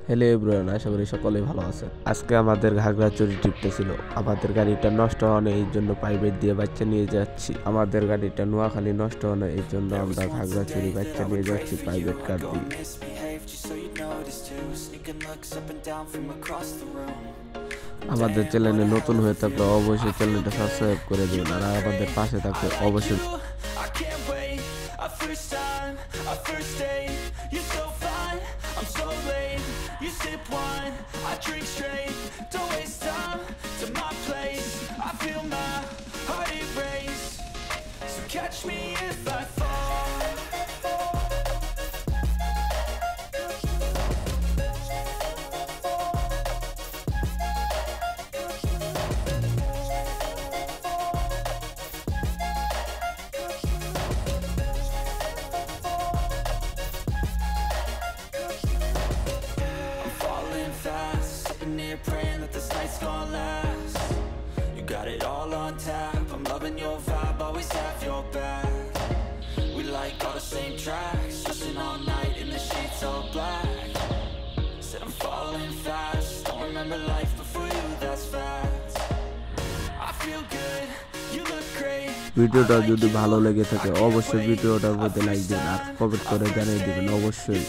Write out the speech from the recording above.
Hello everyone, আশা করি সকলেই ভালো আছেন। আজকে আমাদের ঘাগড়াছড়ি ট্রিপটা ছিল। আমাদের গাড়িটা নষ্ট হওয়ার এই জন্য প্রাইভেট দিয়ে বাচ্চা নিয়ে যাচ্ছি। আমাদের গাড়িটা নোয়াখালী নষ্ট হওয়ার এই জন্য আমরা ঘাগড়াছড়ি বাচ্চা নিয়ে যাচ্ছি প্রাইভেট কার দিয়ে। আমাদের চ্যানেলে নতুন হয়ে থাকলে অবশ্যই চ্যানেলটা সাবস্ক্রাইব করে দিন, আর আমাদের পাশে থাকতে অবশ্যই। You sip wine, I drink straight. Don't waste time to my place. I feel my heart erase. So catch me if I fall. Sitting here praying that this night's gonna last. You got it all on tap. I'm loving your vibe, always have your back. We like all the same tracks, stressing all night in the sheets all black. Said I'm falling fast, don't remember life before you, that's fact. I feel good, you look great. ভিডিওটা যদি ভালো লেগে থাকে অবশ্যই ভিডিওটার মধ্যে like দিন আর comment করে জানিয়ে দিবেন অবশ্যই।